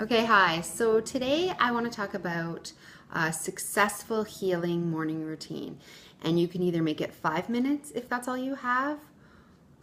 Okay, hi. So today I want to talk about a successful healing morning routine. And you can either make it 5 minutes if that's all you have,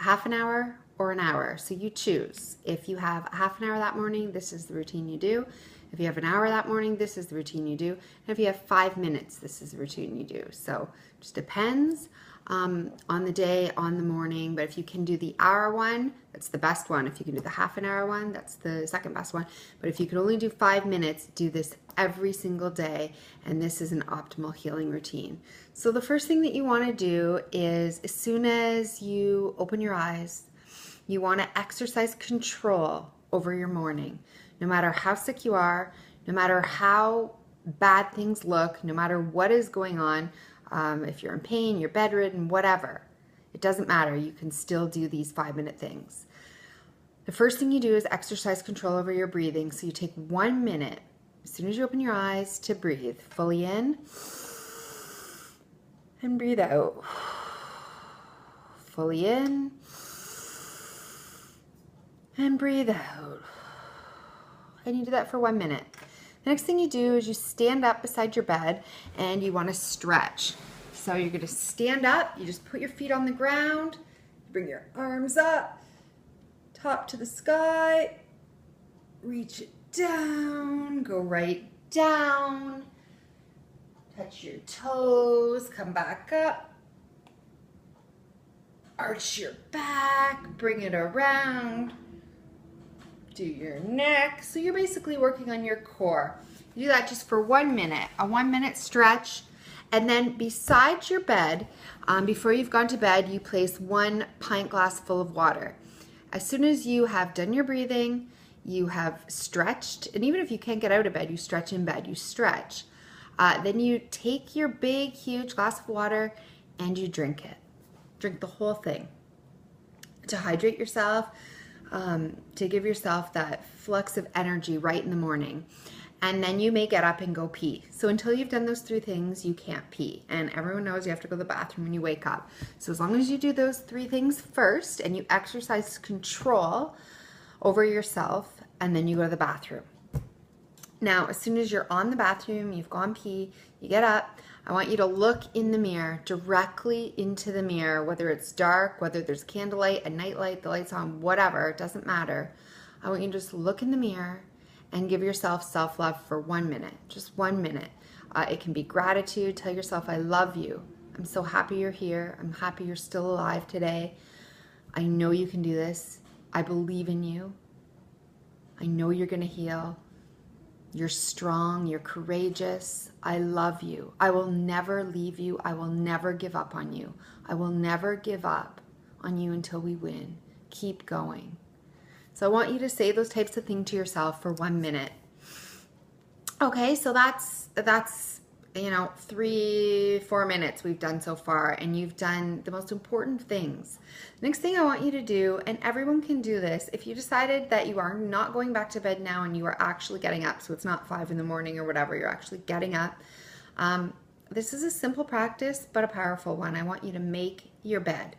half an hour, or an hour. So you choose. If you have half an hour that morning, this is the routine you do. If you have an hour that morning, this is the routine you do. And if you have 5 minutes, this is the routine you do. So it just depends on the day, on the morning. But if you can do the hour one, that's the best one. If you can do the half an hour one, that's the second best one. But if you can only do 5 minutes, do this every single day. And this is an optimal healing routine. So the first thing that you want to do is as soon as you open your eyes, you want to exercise control over your morning. No matter how sick you are, no matter how bad things look, no matter what is going on, if you're in pain, you're bedridden, whatever, it doesn't matter. You can still do these 5-minute things. The first thing you do is exercise control over your breathing. So you take 1 minute as soon as you open your eyes to breathe fully in and breathe out. Fully in and breathe out. And you do that for 1 minute. The next thing you do is you stand up beside your bed and you want to stretch. So you're going to stand up, you just put your feet on the ground, bring your arms up, top to the sky, reach it down, go right down, touch your toes, come back up, arch your back, bring it around, do your neck. So you're basically working on your core. You do that just for 1 minute, a 1 minute stretch. And then beside your bed, before you've gone to bed, you place 1 pint glass full of water. As soon as you have done your breathing, you have stretched, and even if you can't get out of bed, you stretch in bed, you stretch. Then you take your big, huge glass of water and you drink it. Drink the whole thing to hydrate yourself, to give yourself that flux of energy right in the morning. And then you may get up and go pee. So until you've done those 3 things, you can't pee. And everyone knows you have to go to the bathroom when you wake up. So as long as you do those 3 things first and you exercise control over yourself, and then you go to the bathroom. Now, as soon as you're on the bathroom, you've gone pee, you get up, I want you to look in the mirror, directly into the mirror, whether it's dark, whether there's candlelight, a nightlight, the light's on, whatever, it doesn't matter. I want you to just look in the mirror and give yourself self-love for 1 minute, just 1 minute. It can be gratitude. Tell yourself, I love you. I'm so happy you're here. I'm happy you're still alive today. I know you can do this. I believe in you. I know you're going to heal. You're strong. You're courageous. I love you. I will never leave you. I will never give up on you. I will never give up on you until we win. Keep going. So I want you to say those types of things to yourself for 1 minute. Okay, so that's 3-4 minutes we've done so far, and you've done the most important things. The next thing I want you to do, and everyone can do this, if you decided that you are not going back to bed now and you are actually getting up, so it's not 5 in the morning or whatever, you're actually getting up. This is a simple practice, but a powerful one. I want you to make your bed.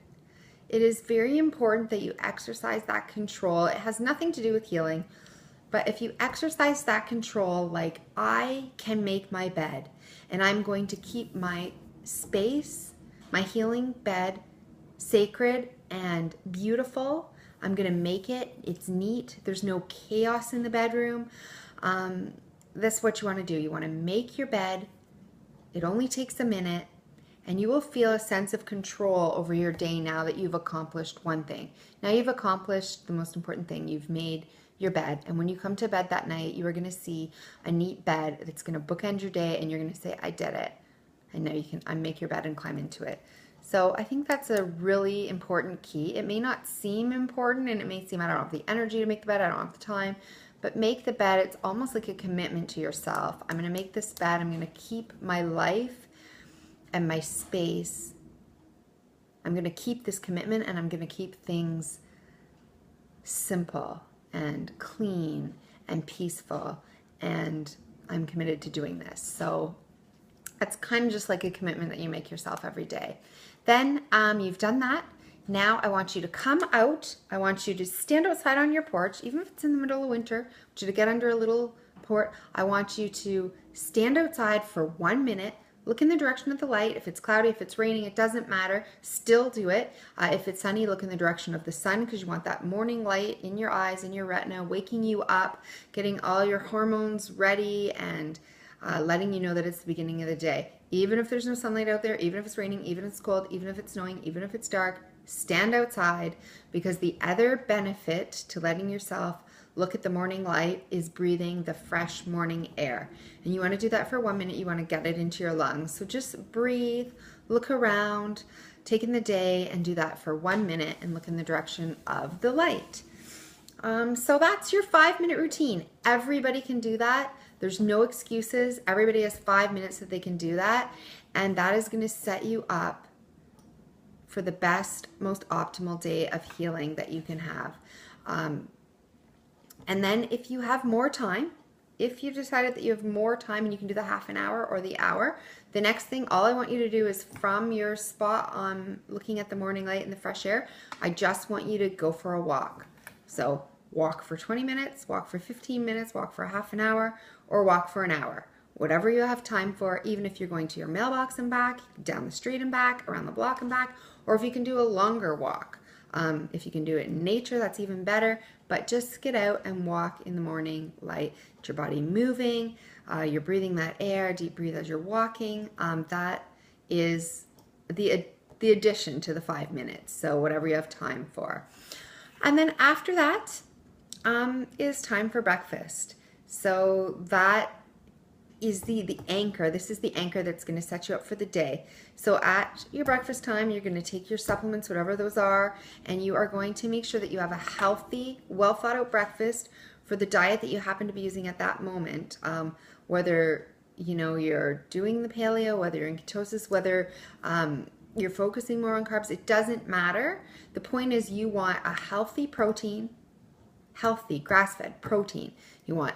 It is very important that you exercise that control. It has nothing to do with healing, but if you exercise that control, like I can make my bed and I'm going to keep my space, my healing bed, sacred and beautiful. I'm going to make it. It's neat. There's no chaos in the bedroom. That's what you want to do. You want to make your bed. It only takes a minute. And you will feel a sense of control over your day now that you've accomplished one thing. Now you've accomplished the most important thing. You've made your bed. And when you come to bed that night, you are going to see a neat bed that's going to bookend your day, and you're going to say, I did it. And now you can unmake your bed and climb into it. So I think that's a really important key. It may not seem important, and it may seem I don't have the energy to make the bed, I don't have the time. But make the bed. It's almost like a commitment to yourself. I'm going to make this bed. I'm going to keep my life and my space. I'm going to keep this commitment, and I'm going to keep things simple and clean and peaceful, and I'm committed to doing this. So that's kind of just like a commitment that you make yourself every day. Then you've done that. Now I want you to come out. I want you to stand outside on your porch, even if it's in the middle of winter. I want you to get under a little port. I want you to stand outside for 1 minute. Look in the direction of the light. If it's cloudy, if it's raining, it doesn't matter. Still do it. If it's sunny, look in the direction of the sun because you want that morning light in your eyes, in your retina, waking you up, getting all your hormones ready, and letting you know that it's the beginning of the day. Even if there's no sunlight out there, even if it's raining, even if it's cold, even if it's snowing, even if it's dark, stand outside, because the other benefit to letting yourself look at the morning light is breathing the fresh morning air. And you want to do that for 1 minute. You want to get it into your lungs. So just breathe, look around, take in the day, and do that for 1 minute and look in the direction of the light. So that's your 5-minute routine. Everybody can do that. There's no excuses. Everybody has 5 minutes that they can do that. And that is going to set you up for the best, most optimal day of healing that you can have. And then if you have more time, if you've decided that you have more time and you can do the half an hour or the hour, the next thing, all I want you to do is from your spot on looking at the morning light and the fresh air, I just want you to go for a walk. So walk for 20 minutes, walk for 15 minutes, walk for half an hour, or walk for an hour. Whatever you have time for, even if you're going to your mailbox and back, down the street and back, around the block and back, or if you can do a longer walk. If you can do it in nature, that's even better. But just get out and walk in the morning light. Get your body moving. You're breathing that air. Deep breathe as you're walking. That is the addition to the 5 minutes. So whatever you have time for. And then after that is time for breakfast. So that is the anchor. This is the anchor that's going to set you up for the day. So at your breakfast time, you're going to take your supplements, whatever those are, and you are going to make sure that you have a healthy, well thought out breakfast for the diet that you happen to be using at that moment. Whether you're doing the paleo, whether you're in ketosis, whether you're focusing more on carbs, it doesn't matter. The point is you want a healthy protein, healthy grass-fed protein. You want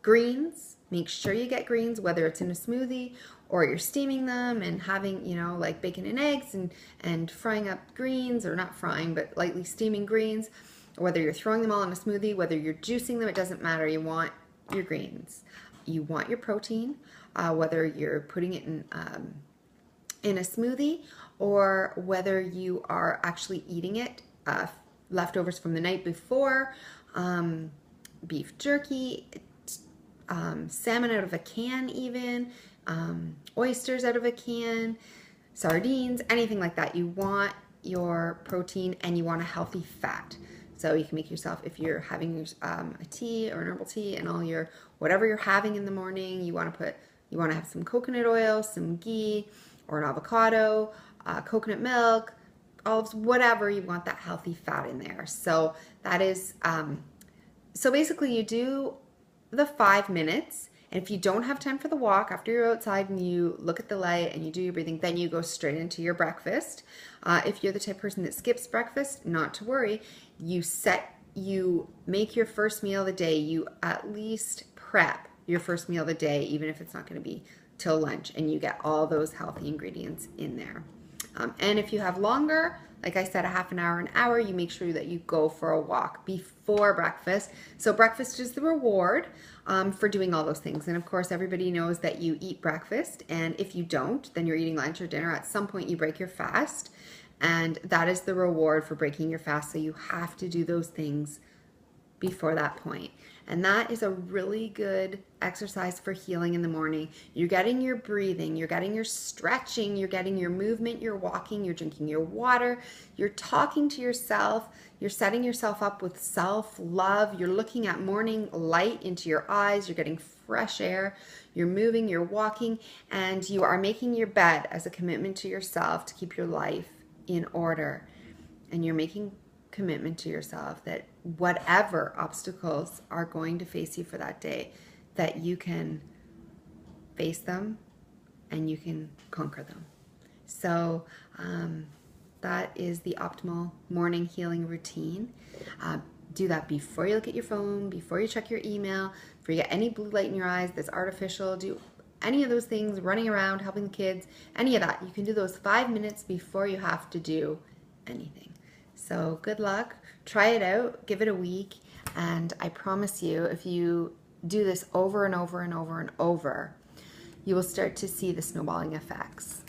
greens. Make sure you get greens, whether it's in a smoothie or you're steaming them and having, like bacon and eggs and frying up greens, or not frying, but lightly steaming greens, or whether you're throwing them all in a smoothie, whether you're juicing them, it doesn't matter. You want your greens. You want your protein, whether you're putting it in a smoothie or whether you are actually eating it, leftovers from the night before, beef jerky, salmon out of a can even, oysters out of a can, sardines, anything like that. You want your protein and you want a healthy fat. So you can make yourself, if you're having a tea or an herbal tea and all your, whatever you're having in the morning, you want to have some coconut oil, some ghee, or an avocado, coconut milk, olives, whatever, you want that healthy fat in there. So that is, so basically you do the 5 minutes, and if you don't have time for the walk, after you're outside and you look at the light and you do your breathing, then you go straight into your breakfast. If you're the type of person that skips breakfast, not to worry. You make your first meal of the day. You at least prep your first meal of the day, even if it's not going to be till lunch, and you get all those healthy ingredients in there. And if you have longer, like I said, a half an hour, you make sure that you go for a walk before breakfast. So breakfast is the reward for doing all those things. And of course, everybody knows that you eat breakfast. And if you don't, then you're eating lunch or dinner. At some point, you break your fast. And that is the reward for breaking your fast. So you have to do those things before that point. And that is a really good exercise for healing in the morning. You're getting your breathing, you're getting your stretching, you're getting your movement, you're walking, you're drinking your water, you're talking to yourself, you're setting yourself up with self-love, you're looking at morning light into your eyes, you're getting fresh air, you're moving, you're walking, and you are making your bed as a commitment to yourself to keep your life in order. And you're making commitment to yourself that whatever obstacles are going to face you for that day, that you can face them and you can conquer them. So that is the optimal morning healing routine. Do that before you look at your phone, before you check your email, before you get any blue light in your eyes that's artificial. Do any of those things, running around, helping the kids, any of that. You can do those 5 minutes before you have to do anything. So good luck. Try it out. Give it a week. And I promise you, if you do this over and over and over and over, you will start to see the snowballing effects.